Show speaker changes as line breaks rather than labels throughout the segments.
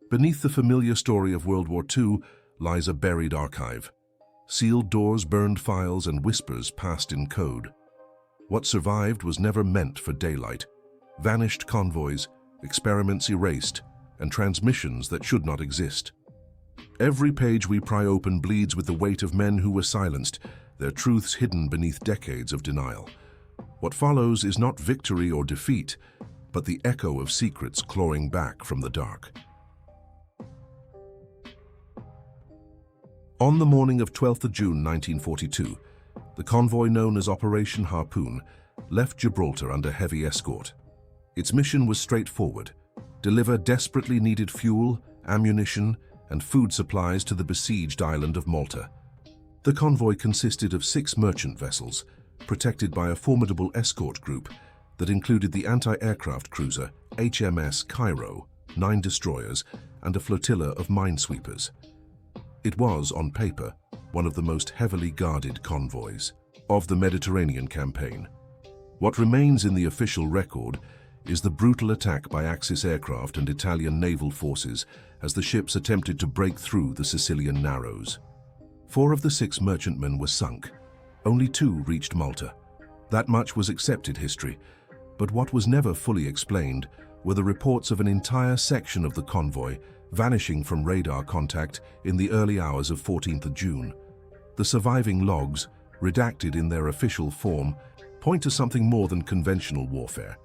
Beneath the familiar story of World War II lies a buried archive. Sealed doors, burned files, and whispers passed in code. What survived was never meant for daylight. Vanished convoys, experiments erased, and transmissions that should not exist. Every page we pry open bleeds with the weight of men who were silenced, their truths hidden beneath decades of denial. What follows is not victory or defeat, but the echo of secrets clawing back from the dark. On the morning of 12th of June 1942, the convoy known as Operation Harpoon left Gibraltar under heavy escort. Its mission was straightforward: deliver desperately needed fuel, ammunition, and food supplies to the besieged island of Malta. The convoy consisted of 6 merchant vessels, protected by a formidable escort group that included the anti-aircraft cruiser HMS Cairo, 9 destroyers, and a flotilla of minesweepers. It was, on paper, one of the most heavily guarded convoys of the Mediterranean campaign. What remains in the official record is the brutal attack by Axis aircraft and Italian naval forces as the ships attempted to break through the Sicilian Narrows. 4 of the 6 merchantmen were sunk. Only 2 reached Malta. That much was accepted history, but what was never fully explained were the reports of an entire section of the convoy vanishing from radar contact in the early hours of 14th of June. The surviving logs, redacted in their official form, point to something more than conventional warfare.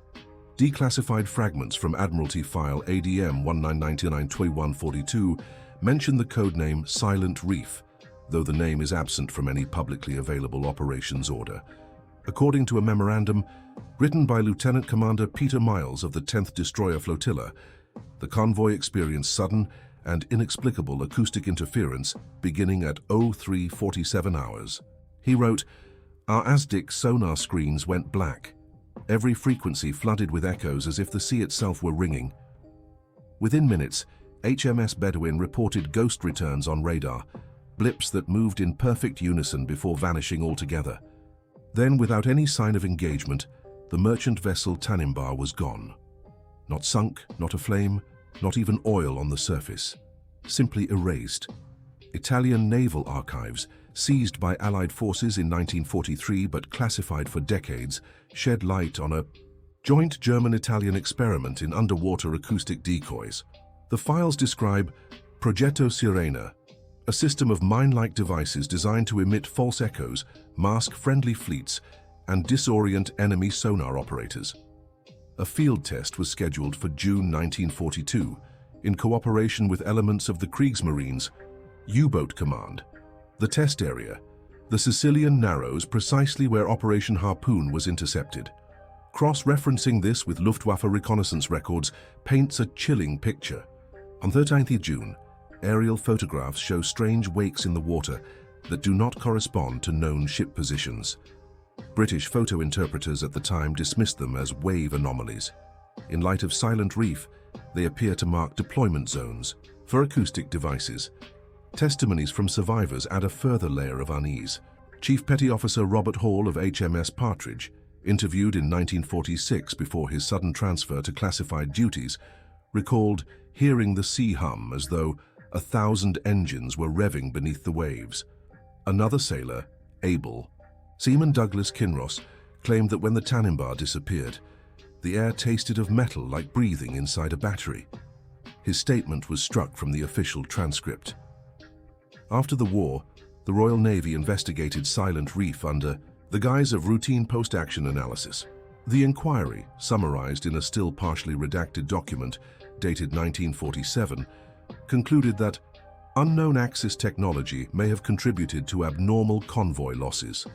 Declassified fragments from Admiralty file ADM 1999-2142 mention the codename Silent Reef, though the name is absent from any publicly available operations order. According to a memorandum written by Lieutenant Commander Peter Miles of the 10th Destroyer Flotilla, the convoy experienced sudden and inexplicable acoustic interference beginning at 03:47 hours. He wrote, "Our ASDIC sonar screens went black. Every frequency flooded with echoes as if the sea itself were ringing. Within minutes, HMS Bedouin reported ghost returns on radar, blips that moved in perfect unison before vanishing altogether. Then, without any sign of engagement, the merchant vessel Tanimbar was gone. Not sunk, not aflame, not even oil on the surface. Simply erased. Italian naval archives, seized by Allied forces in 1943 but classified for decades, shed light on a joint German-Italian experiment in underwater acoustic decoys. The files describe Progetto Sirena, a system of mine-like devices designed to emit false echoes, mask friendly fleets, and disorient enemy sonar operators. A field test was scheduled for June 1942, in cooperation with elements of the Kriegsmarines' U-boat command. The test area, the Sicilian Narrows, precisely where Operation Harpoon was intercepted. Cross-referencing this with Luftwaffe reconnaissance records paints a chilling picture. On 13th June, aerial photographs show strange wakes in the water that do not correspond to known ship positions. British photo interpreters at the time dismissed them as wave anomalies. In light of Silent Reef, they appear to mark deployment zones for acoustic devices. Testimonies from survivors add a further layer of unease. Chief Petty Officer Robert Hall of HMS Partridge, interviewed in 1946 before his sudden transfer to classified duties, recalled hearing the sea hum as though 1,000 engines were revving beneath the waves. Another sailor, Abel, Seaman Douglas Kinross, claimed that when the Tanimbar disappeared, the air tasted of metal like breathing inside a battery. His statement was struck from the official transcript. After the war, the Royal Navy investigated Silent Reef under the guise of routine post-action analysis. The inquiry, summarized in a still partially redacted document dated 1947, concluded that unknown Axis technology may have contributed to abnormal convoy losses.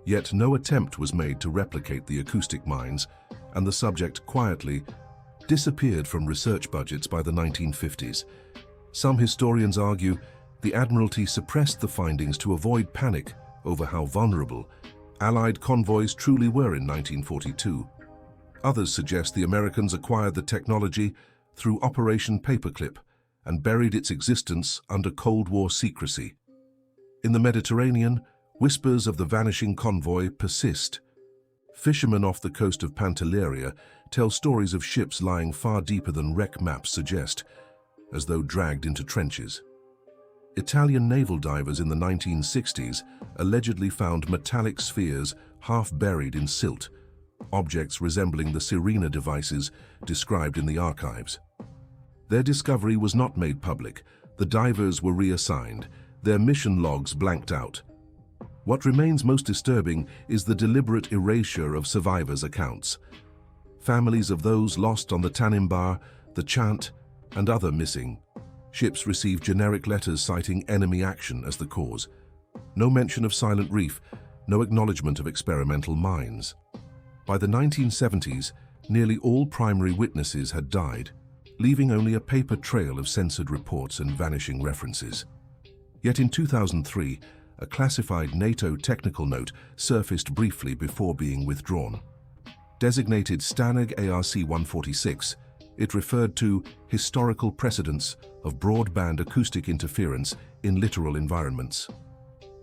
Yet no attempt was made to replicate the acoustic mines, and the subject quietly disappeared from research budgets by the 1950s. Some historians argue the Admiralty suppressed the findings to avoid panic over how vulnerable Allied convoys truly were in 1942. Others suggest the Americans acquired the technology through Operation Paperclip and buried its existence under Cold War secrecy. In the Mediterranean, whispers of the vanishing convoy persist. Fishermen off the coast of Pantelleria tell stories of ships lying far deeper than wreck maps suggest. as though dragged into trenches. Italian naval divers in the 1960s allegedly found metallic spheres half buried in silt, objects resembling the Sirena devices described in the archives. Their discovery was not made public. The divers were reassigned, their mission logs blanked out. What remains most disturbing is the deliberate erasure of survivors' accounts. Families of those lost on the Tanimbar, the Chant, and other missing ships received generic letters citing enemy action as the cause. No mention of Silent Reef, no acknowledgement of experimental mines. By the 1970s, nearly all primary witnesses had died, leaving only a paper trail of censored reports and vanishing references. Yet in 2003, a classified NATO technical note surfaced briefly before being withdrawn. Designated STANAG ARC-146, it referred to historical precedents of broadband acoustic interference in littoral environments.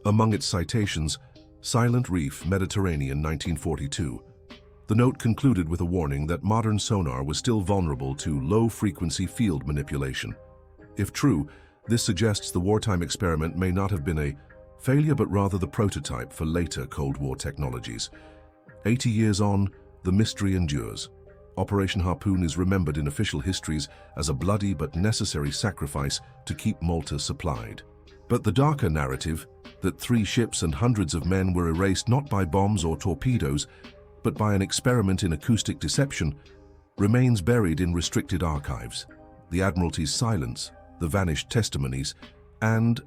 Among its citations, Silent Reef, Mediterranean, 1942. The note concluded with a warning that modern sonar was still vulnerable to low-frequency field manipulation. If true, this suggests the wartime experiment may not have been a failure but rather the prototype for later Cold War technologies. 80 years on, the mystery endures. Operation Harpoon is remembered in official histories as a bloody but necessary sacrifice to keep Malta supplied. But the darker narrative, that 3 ships and hundreds of men were erased not by bombs or torpedoes, but by an experiment in acoustic deception, remains buried in restricted archives. The Admiralty's silence, the vanished testimonies, and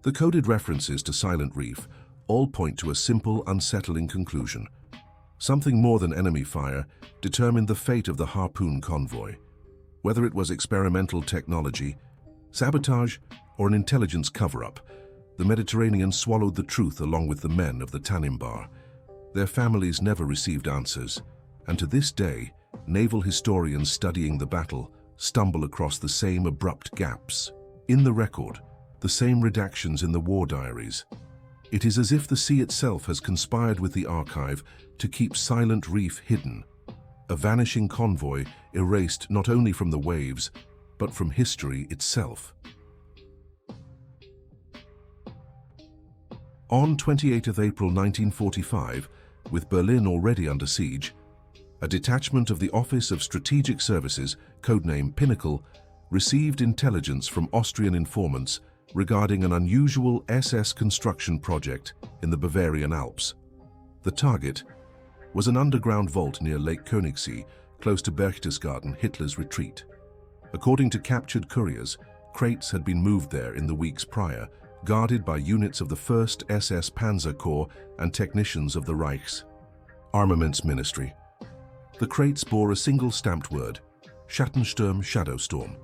the coded references to Silent Reef all point to a simple, unsettling conclusion. Something more than enemy fire determined the fate of the Harpoon convoy. Whether it was experimental technology, sabotage, or an intelligence cover-up, the Mediterranean swallowed the truth along with the men of the Tanimbar. Their families never received answers, and to this day, naval historians studying the battle stumble across the same abrupt gaps. In the record, the same redactions in the war diaries. It is as if the sea itself has conspired with the archive to keep Silent Reef hidden, a vanishing convoy erased not only from the waves, but from history itself. On 28 April 1945, with Berlin already under siege, a detachment of the Office of Strategic Services, codename Pinnacle, received intelligence from Austrian informants regarding an unusual SS construction project in the Bavarian Alps. The target was an underground vault near Lake Königssee, close to Berchtesgaden, Hitler's retreat. According to captured couriers, crates had been moved there in the weeks prior, guarded by units of the 1st SS Panzer Corps and technicians of the Reich's Armaments Ministry. The crates bore a single stamped word, Schattensturm, Shadowstorm.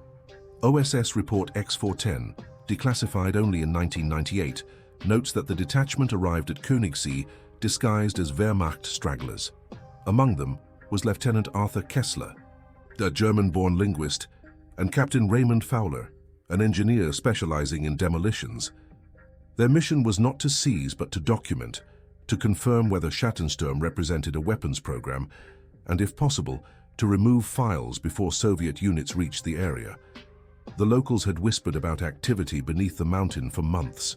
OSS Report X410, declassified only in 1998, notes that the detachment arrived at Königssee disguised as Wehrmacht stragglers. Among them was Lieutenant Arthur Kessler, a German-born linguist, and Captain Raymond Fowler, an engineer specializing in demolitions. Their mission was not to seize but to document, to confirm whether Schattensturm represented a weapons program, and if possible, to remove files before Soviet units reached the area. The locals had whispered about activity beneath the mountain for months.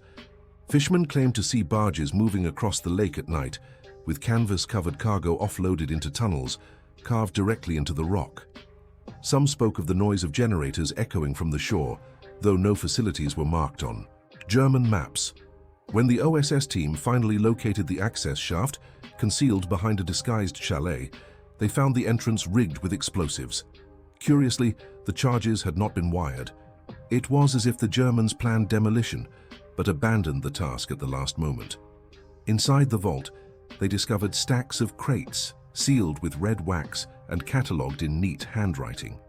Fishermen claimed to see barges moving across the lake at night, with canvas-covered cargo offloaded into tunnels, carved directly into the rock. Some spoke of the noise of generators echoing from the shore, though no facilities were marked on German maps. When the OSS team finally located the access shaft, concealed behind a disguised chalet, they found the entrance rigged with explosives. Curiously, the charges had not been wired. It was as if the Germans planned demolition, but abandoned the task at the last moment. Inside the vault, they discovered stacks of crates, sealed with red wax and catalogued in neat handwriting.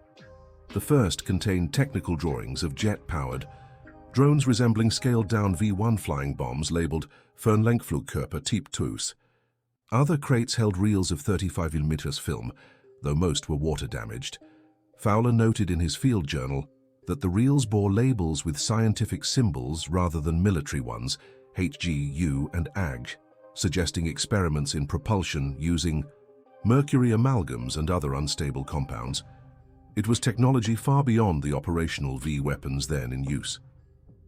The first contained technical drawings of jet-powered drones resembling scaled-down V-1 flying bombs labeled Fernlenkflugkörper Typ 2. Other crates held reels of 35mm film, though most were water-damaged. Fowler noted in his field journal that the reels bore labels with scientific symbols rather than military ones, HG, U, and AG, suggesting experiments in propulsion using mercury amalgams and other unstable compounds. It was technology far beyond the operational V weapons then in use.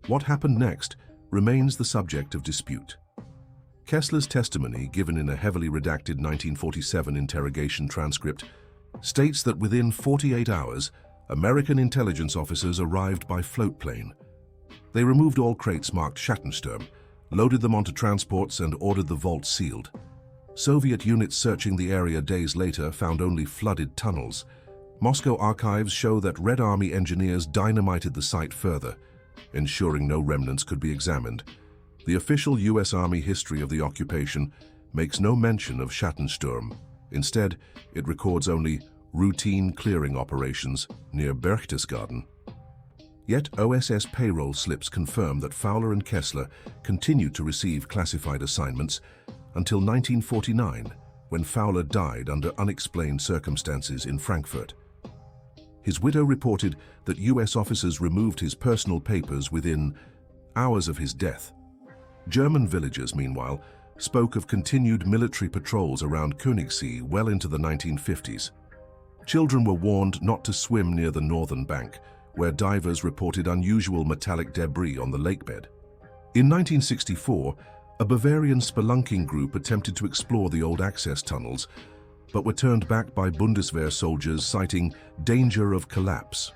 What happened next remains the subject of dispute. Kessler's testimony, given in a heavily redacted 1947 interrogation transcript, states that within 48 hours, American intelligence officers arrived by float plane. They removed all crates marked Schattensturm, loaded them onto transports and ordered the vault sealed. Soviet units searching the area days later found only flooded tunnels. Moscow archives show that Red Army engineers dynamited the site further, ensuring no remnants could be examined. The official US Army history of the occupation makes no mention of Schattensturm. Instead, it records only routine clearing operations near Berchtesgaden. Yet OSS payroll slips confirm that Fowler and Kessler continued to receive classified assignments until 1949, when Fowler died under unexplained circumstances in Frankfurt. His widow reported that US officers removed his personal papers within hours of his death. German villagers, meanwhile, spoke of continued military patrols around Königssee well into the 1950s. Children were warned not to swim near the northern bank, where divers reported unusual metallic debris on the lakebed. In 1964, a Bavarian spelunking group attempted to explore the old access tunnels, but were turned back by Bundeswehr soldiers citing danger of collapse.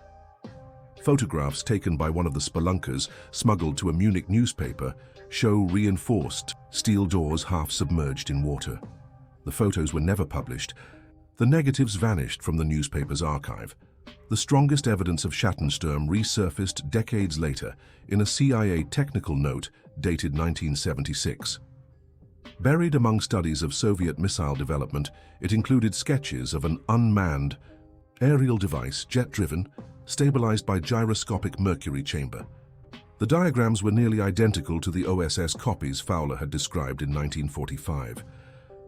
Photographs taken by one of the spelunkers smuggled to a Munich newspaper show reinforced steel doors half submerged in water. The photos were never published. The negatives vanished from the newspaper's archive. The strongest evidence of Schattensturm resurfaced decades later in a CIA technical note dated 1976. Buried among studies of Soviet missile development, it included sketches of an unmanned aerial device, jet-driven, stabilized by gyroscopic mercury chamber. The diagrams were nearly identical to the OSS copies Fowler had described in 1945.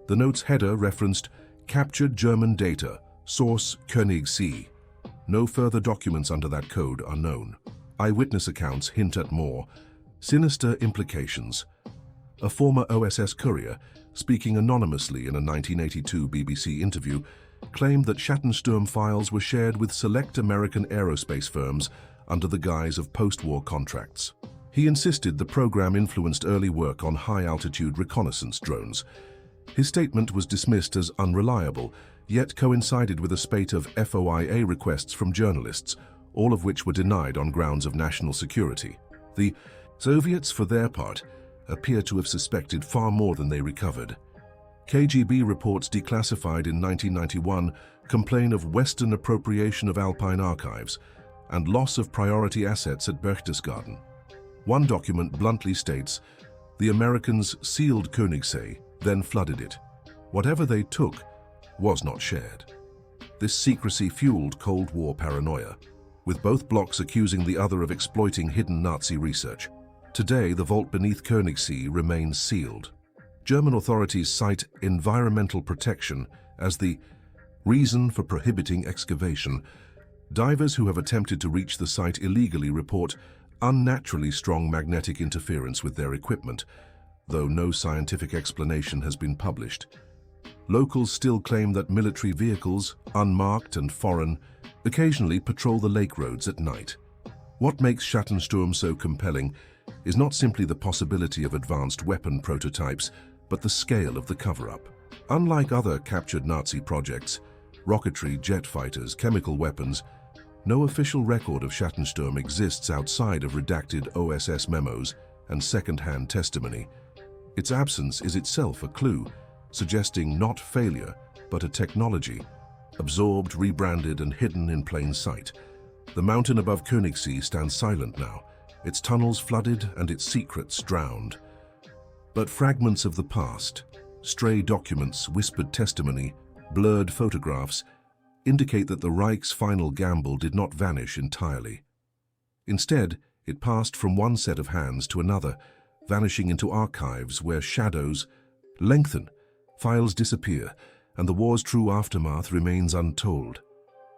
The note's header referenced captured German data, source Königssee. No further documents under that code are known. Eyewitness accounts hint at more sinister implications. A former OSS courier, speaking anonymously in a 1982 BBC interview, claimed that Schattensturm files were shared with select American aerospace firms under the guise of post-war contracts. He insisted the program influenced early work on high-altitude reconnaissance drones. His statement was dismissed as unreliable, yet coincided with a spate of FOIA requests from journalists, all of which were denied on grounds of national security. The Soviets, for their part, appear to have suspected far more than they recovered. KGB reports declassified in 1991 complain of Western appropriation of Alpine archives and loss of priority assets at Berchtesgaden. One document bluntly states, the Americans sealed Königssee, then flooded it. Whatever they took was not shared. This secrecy fueled Cold War paranoia, with both blocs accusing the other of exploiting hidden Nazi research. Today, the vault beneath Königssee remains sealed. German authorities cite environmental protection as the reason for prohibiting excavation. Divers who have attempted to reach the site illegally report unnaturally strong magnetic interference with their equipment, though no scientific explanation has been published. Locals still claim that military vehicles, unmarked and foreign, occasionally patrol the lake roads at night. What makes Schattensturm so compelling is not simply the possibility of advanced weapon prototypes, but the scale of the cover-up. Unlike other captured Nazi projects, rocketry, jet fighters, chemical weapons, no official record of Schattensturm exists outside of redacted OSS memos and second-hand testimony. Its absence is itself a clue, suggesting not failure, but a technology, absorbed, rebranded, and hidden in plain sight. The mountain above Königssee stands silent now, its tunnels flooded and its secrets drowned. But fragments of the past, stray documents, whispered testimony, blurred photographs, indicate that the Reich's final gamble did not vanish entirely. Instead, it passed from one set of hands to another, vanishing into archives where shadows lengthen, files disappear, and the war's true aftermath remains untold.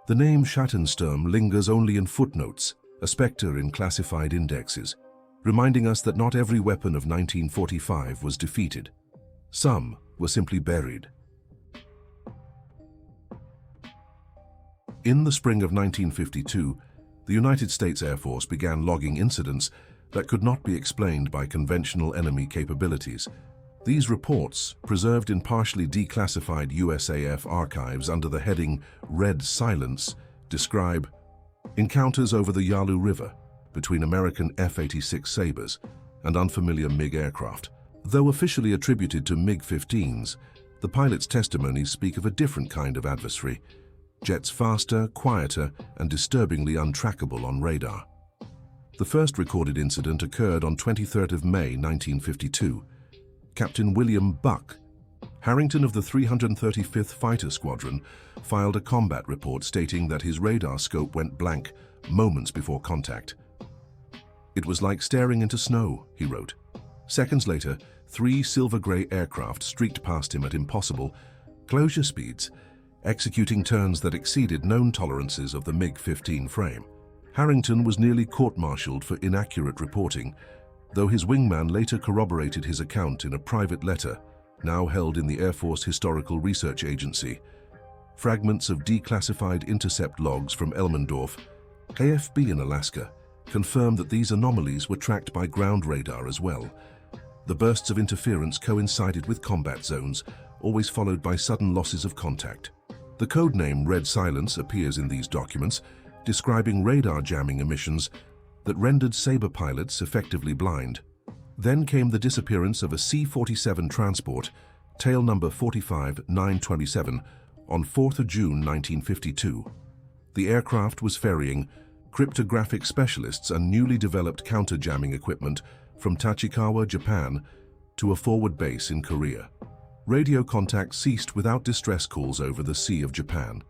The name Schattensturm lingers only in footnotes, a specter in classified indexes, reminding us that not every weapon of 1945 was defeated. Some were simply buried. In the spring of 1952, the United States Air Force began logging incidents that could not be explained by conventional enemy capabilities. These reports, preserved in partially declassified USAF archives under the heading Red Silence, describe encounters over the Yalu River between American F-86 Sabres and unfamiliar MiG aircraft. Though officially attributed to MiG-15s, the pilots' testimonies speak of a different kind of adversary, jets faster, quieter, and disturbingly untrackable on radar. The first recorded incident occurred on 23rd of May 1952. Captain William Buck, Harrington of the 335th Fighter Squadron, filed a combat report stating that his radar scope went blank moments before contact. "It was like staring into snow," he wrote. Seconds later, 3 silver-gray aircraft streaked past him at impossible closure speeds, executing turns that exceeded known tolerances of the MiG-15 frame. Harrington was nearly court-martialed for inaccurate reporting, though his wingman later corroborated his account in a private letter, now held in the Air Force Historical Research Agency. Fragments of declassified intercept logs from Elmendorf, AFB in Alaska, confirmed that these anomalies were tracked by ground radar as well. The bursts of interference coincided with combat zones, always followed by sudden losses of contact. The codename Red Silence appears in these documents, describing radar jamming emissions that rendered Sabre pilots effectively blind. Then came the disappearance of a C-47 transport, tail number 45927, on 4th of June 1952. The aircraft was ferrying cryptographic specialists and newly developed counter-jamming equipment from Tachikawa, Japan, to a forward base in Korea. Radio contact ceased without distress calls over the Sea of Japan.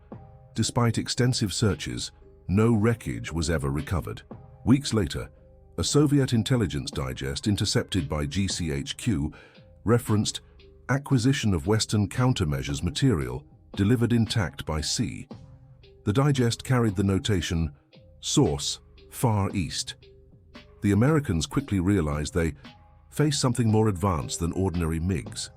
Despite extensive searches, no wreckage was ever recovered. Weeks later, a Soviet intelligence digest intercepted by GCHQ referenced acquisition of Western countermeasures material delivered intact by sea. The digest carried the notation, "Source, Far East." The Americans quickly realized they faced something more advanced than ordinary MiGs.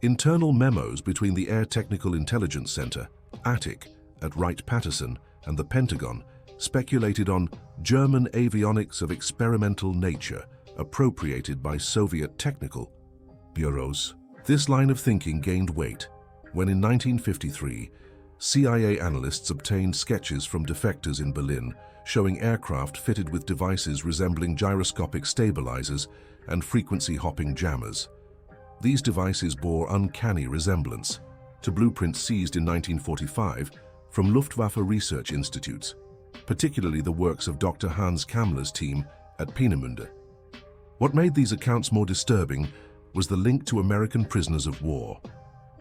Internal memos between the Air Technical Intelligence Center, ATIC, at Wright-Patterson and the Pentagon speculated on German avionics of experimental nature appropriated by Soviet technical bureaus. This line of thinking gained weight when in 1953, CIA analysts obtained sketches from defectors in Berlin showing aircraft fitted with devices resembling gyroscopic stabilizers and frequency-hopping jammers. These devices bore uncanny resemblance to blueprints seized in 1945 from Luftwaffe research institutes, particularly the works of Dr. Hans Kammler's team at Peenemünde. What made these accounts more disturbing was the link to American prisoners of war.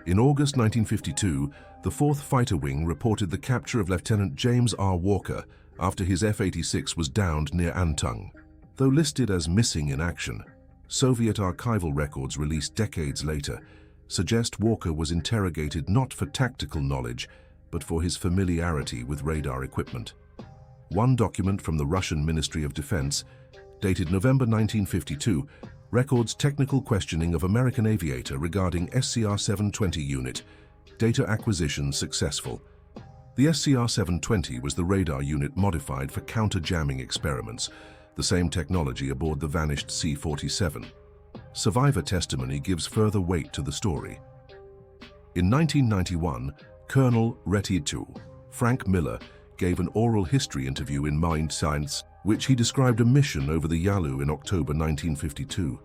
In August 1952, the 4th Fighter Wing reported the capture of Lieutenant James R. Walker after his F-86 was downed near Antung. Though listed as missing in action, Soviet archival records released decades later suggest Walker was interrogated not for tactical knowledge, but for his familiarity with radar equipment. One document from the Russian Ministry of Defense, dated November 1952, records technical questioning of American aviator regarding SCR-720 unit, data acquisition successful. The SCR-720 was the radar unit modified for counter-jamming experiments, the same technology aboard the vanished C-47. Survivor testimony gives further weight to the story. In 1991, Colonel Retitu Frank Miller gave an oral history interview in Mind Science, which he described a mission over the Yalu in October 1952.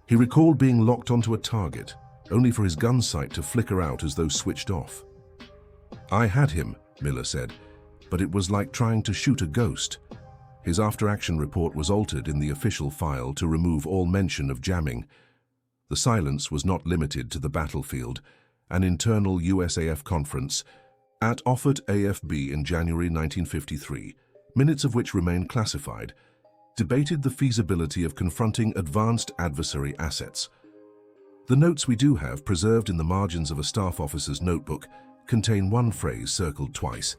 He recalled being locked onto a target, only for his gun sight to flicker out as though switched off. "I had him," Miller said, "but it was like trying to shoot a ghost." His after-action report was altered in the official file to remove all mention of jamming. The silence was not limited to the battlefield. An internal USAF conference at Offutt AFB in January 1953, minutes of which remain classified, debated the feasibility of confronting advanced adversary assets. The notes we do have, preserved in the margins of a staff officer's notebook, contain one phrase circled twice: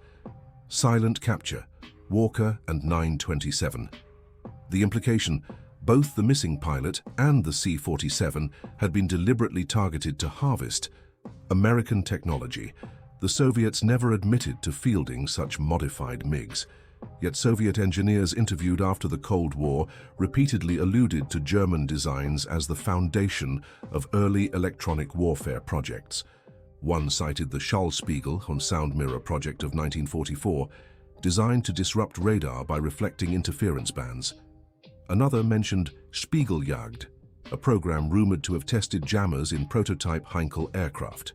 silent capture, Walker and 927. The implication, both the missing pilot and the C-47 had been deliberately targeted to harvest American technology The Soviets never admitted to fielding such modified MiGs, yet Soviet engineers interviewed after the Cold War repeatedly alluded to German designs as the foundation of early electronic warfare projects. One cited the Schallspiegel und Soundmirror project of 1944, designed to disrupt radar by reflecting interference bands. Another mentioned Spiegeljagd, a program rumored to have tested jammers in prototype Heinkel aircraft.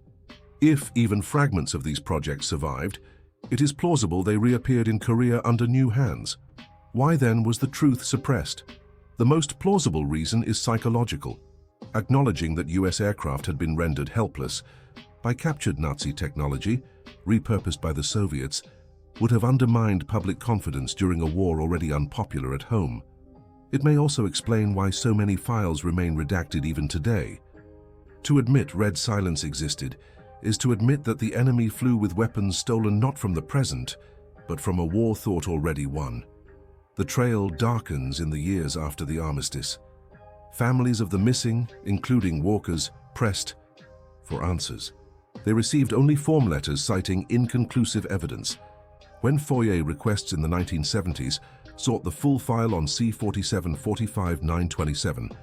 If even fragments of these projects survived, it is plausible they reappeared in Korea under new hands. Why then was the truth suppressed? The most plausible reason is psychological, acknowledging that US aircraft had been rendered helpless by captured Nazi technology, repurposed by the Soviets, would have undermined public confidence during a war already unpopular at home. It may also explain why so many files remain redacted even today. To admit red silence existed is to admit that the enemy flew with weapons stolen not from the present, but from a war thought already won. The trail darkens in the years after the armistice. Families of the missing, including Walkers, pressed for answers. They received only form letters citing inconclusive evidence. When FOIA requests in the 1970s sought the full file on C-47-45-927,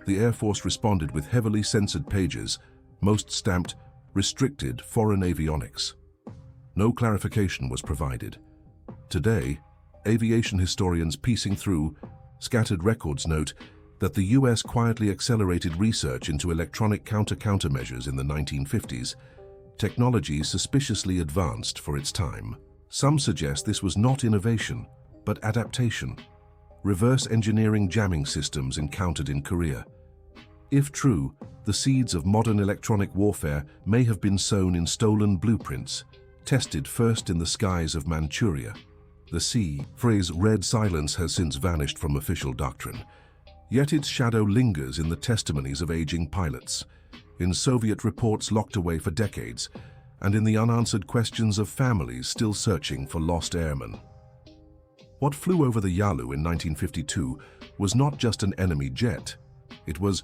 the Air Force responded with heavily censored pages, most stamped restricted foreign avionics. No clarification was provided. Today, aviation historians piecing through scattered records note that the US quietly accelerated research into electronic countermeasures in the 1950s, technology suspiciously advanced for its time. Some suggest this was not innovation, but adaptation, reverse engineering jamming systems encountered in Korea. If true, the seeds of modern electronic warfare may have been sown in stolen blueprints, tested first in the skies of Manchuria. The phrase red silence has since vanished from official doctrine, yet its shadow lingers in the testimonies of aging pilots, in Soviet reports locked away for decades, and in the unanswered questions of families still searching for lost airmen. What flew over the Yalu in 1952 was not just an enemy jet. It was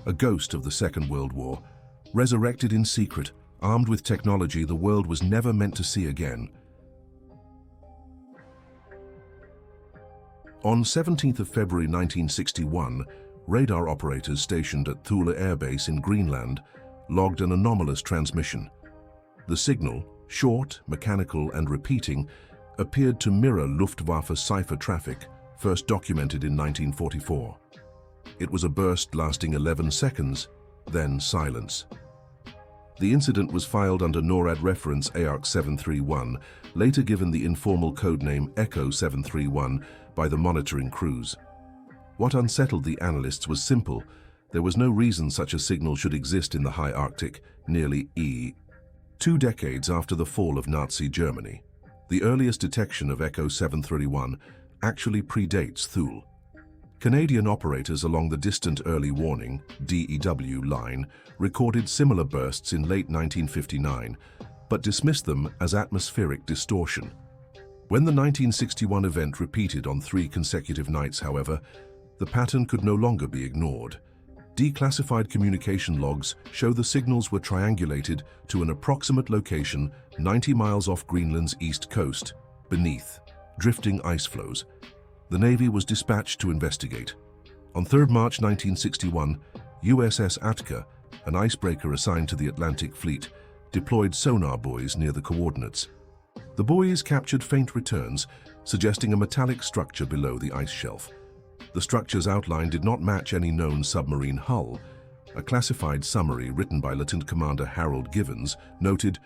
a ghost of the Second World War, resurrected in secret, armed with technology the world was never meant to see again. On 17th of February 1961, radar operators stationed at Thule Air Base in Greenland logged an anomalous transmission. The signal, short, mechanical, and repeating, appeared to mirror Luftwaffe cipher traffic, first documented in 1944. It was a burst lasting 11 seconds, then silence. The incident was filed under NORAD reference ARC 731, later given the informal codename Echo 731 by the monitoring crews. What unsettled the analysts was simple. There was no reason such a signal should exist in the high Arctic, nearly 2 decades after the fall of Nazi Germany. The earliest detection of Echo 731 actually predates Thule. Canadian operators along the distant Early Warning (DEW) line recorded similar bursts in late 1959, but dismissed them as atmospheric distortion. When the 1961 event repeated on 3 consecutive nights, however, the pattern could no longer be ignored. Declassified communication logs show the signals were triangulated to an approximate location 90 miles off Greenland's east coast, beneath drifting ice flows. The Navy was dispatched to investigate. On 3 March 1961, USS Atka, an icebreaker assigned to the Atlantic Fleet, deployed sonar buoys near the coordinates. The buoys captured faint returns, suggesting a metallic structure below the ice shelf. The structure's outline did not match any known submarine hull. A classified summary written by Lieutenant Commander Harold Givens noted,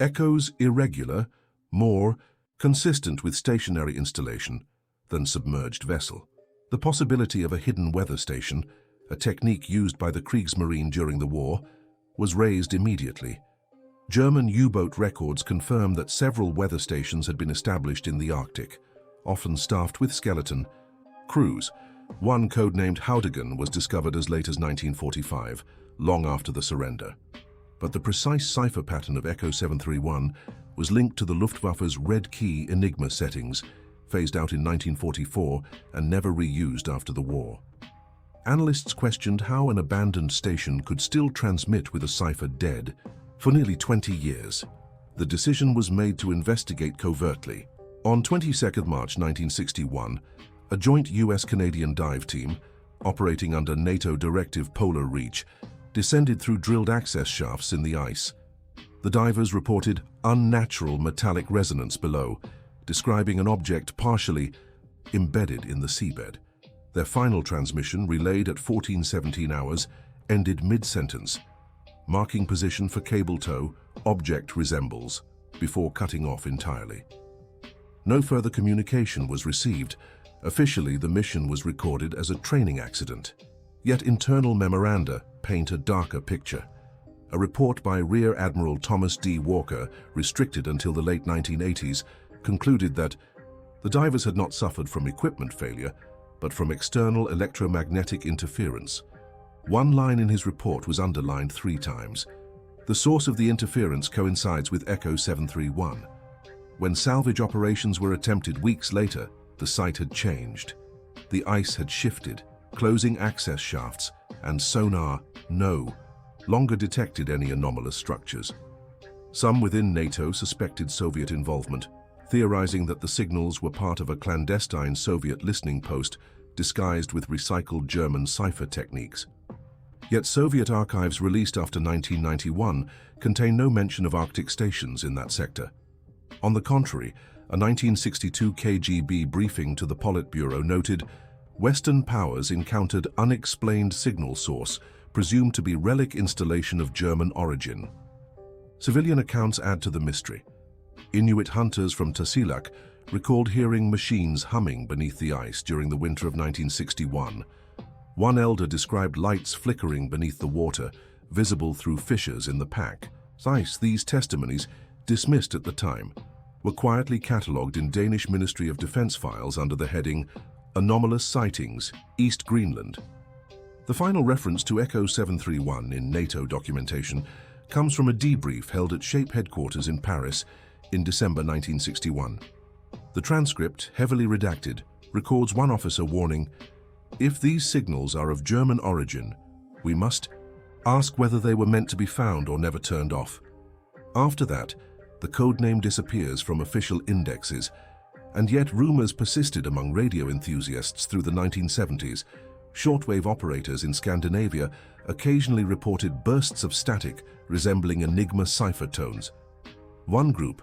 "Echoes irregular, more consistent with stationary installation than submerged vessel." The possibility of a hidden weather station, a technique used by the Kriegsmarine during the war, was raised immediately. German U-boat records confirm that several weather stations had been established in the Arctic, often staffed with skeleton crews. One codenamed Haudigan was discovered as late as 1945, long after the surrender. But the precise cipher pattern of Echo 731 was linked to the Luftwaffe's Red Key Enigma settings, phased out in 1944 and never reused after the war. Analysts questioned how an abandoned station could still transmit with a cipher dead for nearly 20 years. the decision was made to investigate covertly. On 22 March 1961, a joint US-Canadian dive team, operating under NATO Directive Polar Reach, descended through drilled access shafts in the ice. The divers reported unnatural metallic resonance below, describing an object partially embedded in the seabed. Their final transmission, relayed at 14:17 hours, ended mid-sentence. Marking position for cable tow, object resembles, before cutting off entirely. No further communication was received. Officially, the mission was recorded as a training accident. Yet internal memoranda paint a darker picture. A report by Rear Admiral Thomas D. Walker, restricted until the late 1980s, concluded that the divers had not suffered from equipment failure, but from external electromagnetic interference. One line in his report was underlined 3 times. The source of the interference coincides with Echo 731. When salvage operations were attempted weeks later, the site had changed. The ice had shifted, closing access shafts, and sonar no longer detected any anomalous structures. Some within NATO suspected Soviet involvement, theorizing that the signals were part of a clandestine Soviet listening post disguised with recycled German cipher techniques. Yet Soviet archives released after 1991 contain no mention of Arctic stations in that sector. On the contrary, a 1962 KGB briefing to the Politburo noted, Western powers encountered unexplained signal source, presumed to be relic installation of German origin. Civilian accounts add to the mystery. Inuit hunters from Tasiilaq recalled hearing machines humming beneath the ice during the winter of 1961. One elder described lights flickering beneath the water, visible through fissures in the pack. These testimonies, dismissed at the time, were quietly catalogued in Danish Ministry of Defense files under the heading Anomalous Sightings, East Greenland. The final reference to Echo 731 in NATO documentation comes from a debrief held at SHAPE headquarters in Paris in December 1961. The transcript, heavily redacted, records one officer warning, "If these signals are of German origin, we must ask whether they were meant to be found or never turned off." After that, the codename disappears from official indexes, and yet rumors persisted among radio enthusiasts through the 1970s. Shortwave operators in Scandinavia occasionally reported bursts of static resembling Enigma cipher tones. One group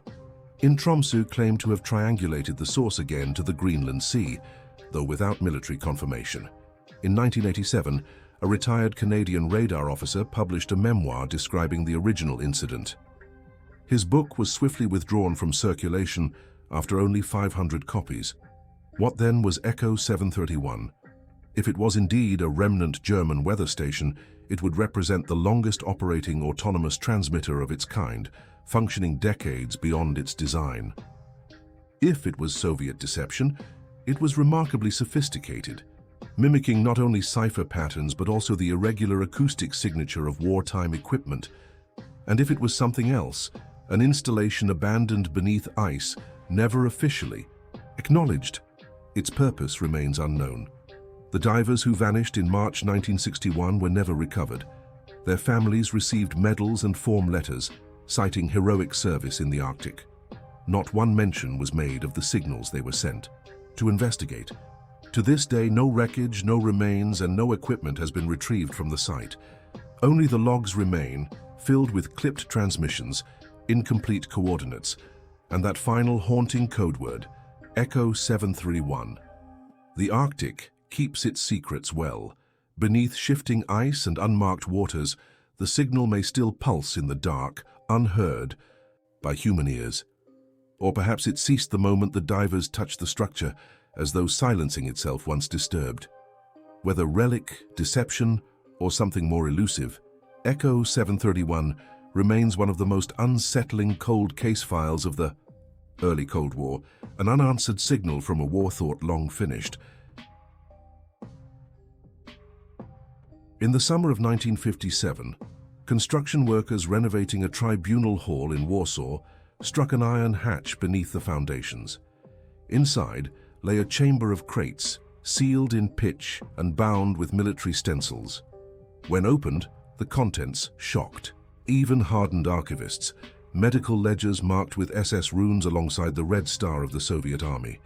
in Tromsø claimed to have triangulated the source again to the Greenland Sea, though without military confirmation. In 1987, a retired Canadian radar officer published a memoir describing the original incident. His book was swiftly withdrawn from circulation after only 500 copies. What then was Echo 731? If it was indeed a remnant German weather station, it would represent the longest operating autonomous transmitter of its kind, functioning decades beyond its design. If it was Soviet deception, it was remarkably sophisticated, mimicking not only cipher patterns but also the irregular acoustic signature of wartime equipment. And if it was something else, an installation abandoned beneath ice, never officially acknowledged, its purpose remains unknown. The divers who vanished in March 1961 were never recovered. Their families received medals and form letters, citing heroic service in the Arctic. Not one mention was made of the signals they were sent to investigate. To this day, no wreckage, no remains, and no equipment has been retrieved from the site. Only the logs remain, filled with clipped transmissions, incomplete coordinates, and that final haunting code word, Echo 731. The Arctic keeps its secrets well. Beneath shifting ice and unmarked waters, the signal may still pulse in the dark, unheard by human ears. Or perhaps it ceased the moment the divers touched the structure, as though silencing itself once disturbed. Whether relic, deception, or something more elusive, Echo 731 remains one of the most unsettling cold case files of the early Cold War, an unanswered signal from a war thought long finished. In the summer of 1957, construction workers renovating a tribunal hall in Warsaw struck an iron hatch beneath the foundations. Inside lay a chamber of crates, sealed in pitch and bound with military stencils. When opened, the contents shocked. Even hardened archivists, medical ledgers marked with SS runes alongside the Red Star of the Soviet Army.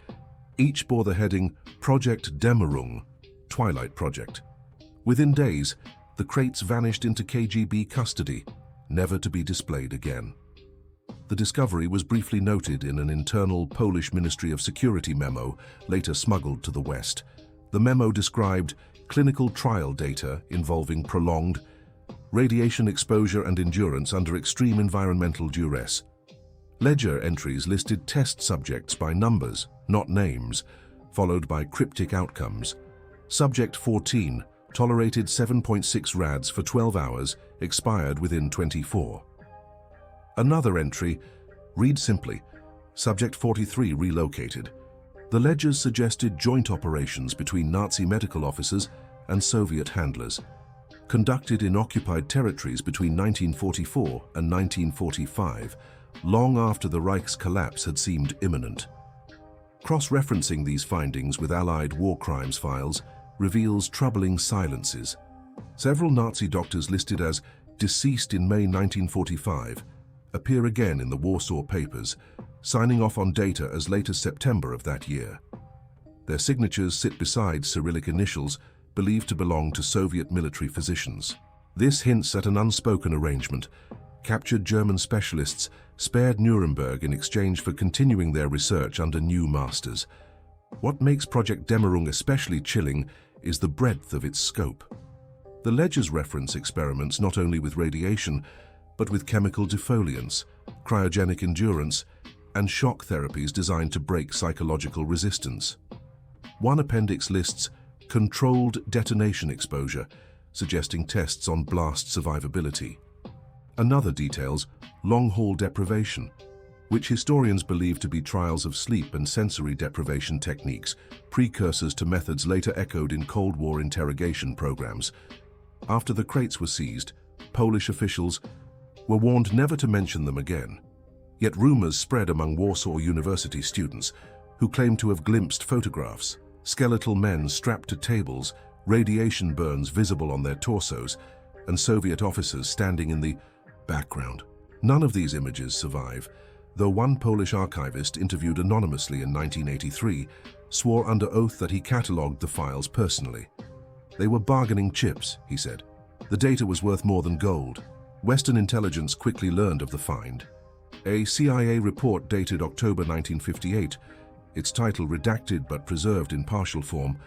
Each bore the heading Project Dämmerung, Twilight Project. Within days, the crates vanished into KGB custody, never to be displayed again. The discovery was briefly noted in an internal Polish Ministry of Security memo, later smuggled to the West. The memo described clinical trial data involving prolonged radiation exposure and endurance under extreme environmental duress. Ledger entries listed test subjects by numbers, not names, followed by cryptic outcomes. Subject 14 tolerated 7.6 rads for 12 hours, expired within 24. Another entry, read simply, Subject 43 relocated. The ledgers suggested joint operations between Nazi medical officers and Soviet handlers, conducted in occupied territories between 1944 and 1945, long after the Reich's collapse had seemed imminent. Cross-referencing these findings with Allied war crimes files reveals troubling silences. Several Nazi doctors listed as deceased in May 1945 appear again in the Warsaw papers, signing off on data as late as September of that year. Their signatures sit beside Cyrillic initials believed to belong to Soviet military physicians. This hints at an unspoken arrangement. Captured German specialists spared Nuremberg in exchange for continuing their research under new masters. What makes Project Dämmerung especially chilling is the breadth of its scope. The ledgers reference experiments not only with radiation, but with chemical defoliants, cryogenic endurance, and shock therapies designed to break psychological resistance. One appendix lists controlled detonation exposure, suggesting tests on blast survivability. Another details long-haul deprivation, which historians believe to be trials of sleep and sensory deprivation techniques, precursors to methods later echoed in Cold War interrogation programs. After the crates were seized, Polish officials were warned never to mention them again. Yet rumors spread among Warsaw University students who claimed to have glimpsed photographs, skeletal men strapped to tables, radiation burns visible on their torsos, and Soviet officers standing in the background. None of these images survive, though one Polish archivist interviewed anonymously in 1983 swore under oath that he catalogued the files personally. They were bargaining chips, he said. The data was worth more than gold. Western intelligence quickly learned of the find. A CIA report dated October 1958, its title redacted but preserved in partial form,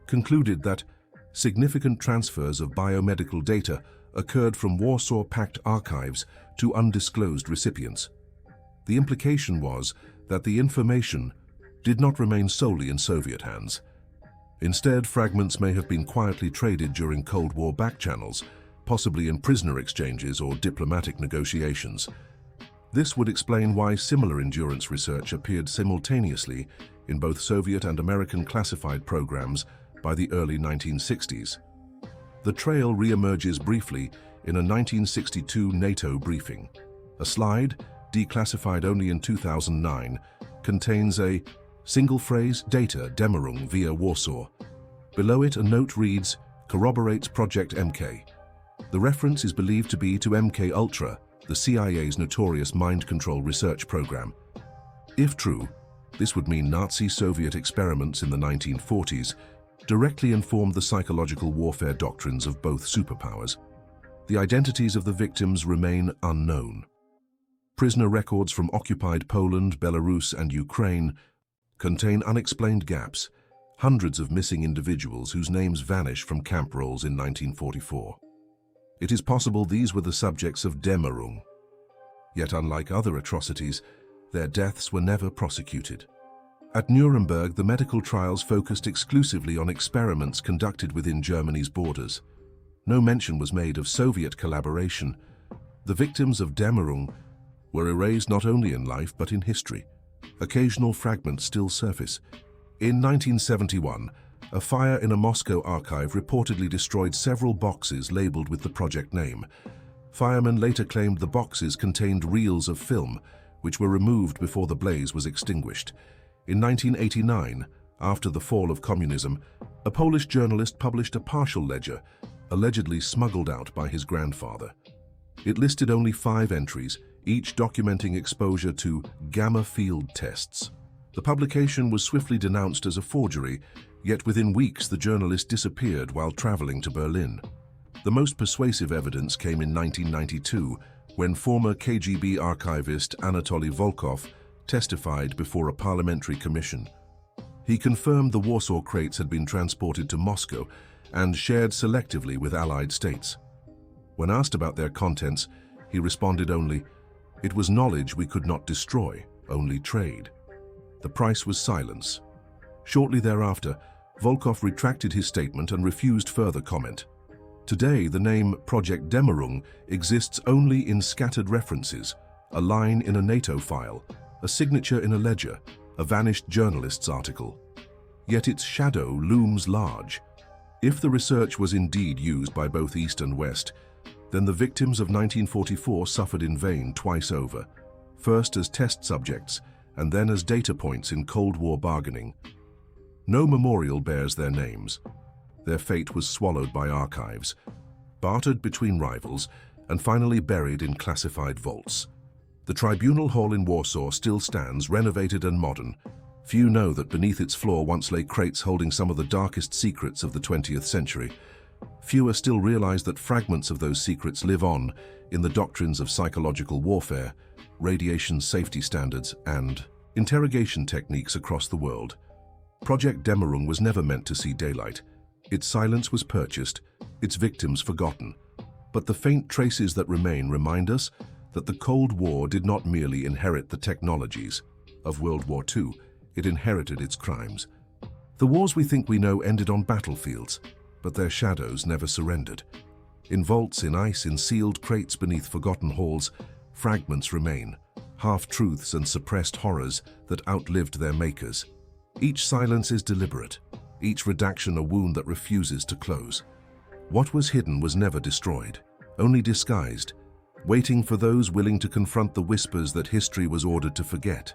concluded that significant transfers of biomedical data occurred from Warsaw Pact archives to undisclosed recipients. The implication was that the information did not remain solely in Soviet hands. Instead, fragments may have been quietly traded during Cold War backchannels, possibly in prisoner exchanges or diplomatic negotiations. This would explain why similar endurance research appeared simultaneously in both Soviet and American classified programs by the early 1960s. The trail re-emerges briefly in a 1962 NATO briefing. A slide, declassified only in 2009, contains a single phrase, data Dämmerung via Warsaw. Below it, a note reads, corroborates Project MK. The reference is believed to be to MK Ultra, the CIA's notorious mind control research program. If true, this would mean Nazi-Soviet experiments in the 1940s directly informed the psychological warfare doctrines of both superpowers. The identities of the victims remain unknown. Prisoner records from occupied Poland, Belarus, and Ukraine contain unexplained gaps, hundreds of missing individuals whose names vanish from camp rolls in 1944. It is possible these were the subjects of Dämmerung. Yet unlike other atrocities, their deaths were never prosecuted. At Nuremberg, the medical trials focused exclusively on experiments conducted within Germany's borders. No mention was made of Soviet collaboration. The victims of Dämmerung were erased not only in life but in history. Occasional fragments still surface. In 1971, a fire in a Moscow archive reportedly destroyed several boxes labeled with the project name. Firemen later claimed the boxes contained reels of film, which were removed before the blaze was extinguished. In 1989, after the fall of communism, a Polish journalist published a partial ledger, allegedly smuggled out by his grandfather. It listed only 5 entries, each documenting exposure to gamma field tests. The publication was swiftly denounced as a forgery, yet within weeks the journalist disappeared while traveling to Berlin. The most persuasive evidence came in 1992, when former KGB archivist Anatoly Volkov testified before a parliamentary commission. He confirmed the Warsaw crates had been transported to Moscow and shared selectively with Allied states. When asked about their contents, he responded only, "It was knowledge we could not destroy, only trade." The price was silence. Shortly thereafter, Volkov retracted his statement and refused further comment. Today, the name Project Dämmerung exists only in scattered references, a line in a NATO file, a signature in a ledger, a vanished journalist's article. Yet its shadow looms large. If the research was indeed used by both East and West, then the victims of 1944 suffered in vain twice over, first as test subjects and then as data points in Cold War bargaining. No memorial bears their names. Their fate was swallowed by archives, bartered between rivals, and finally buried in classified vaults. The Tribunal Hall in Warsaw still stands, renovated and modern. Few know that beneath its floor once lay crates holding some of the darkest secrets of the 20th century. Fewer still realize that fragments of those secrets live on in the doctrines of psychological warfare, radiation safety standards, and interrogation techniques across the world. Project Dämmerung was never meant to see daylight. Its silence was purchased, its victims forgotten. But the faint traces that remain remind us that the Cold War did not merely inherit the technologies of World War II, it inherited its crimes. The wars we think we know ended on battlefields, but their shadows never surrendered. In vaults, in ice, in sealed crates beneath forgotten halls, fragments remain, half-truths and suppressed horrors that outlived their makers. Each silence is deliberate, each redaction a wound that refuses to close. What was hidden was never destroyed, only disguised, waiting for those willing to confront the whispers that history was ordered to forget.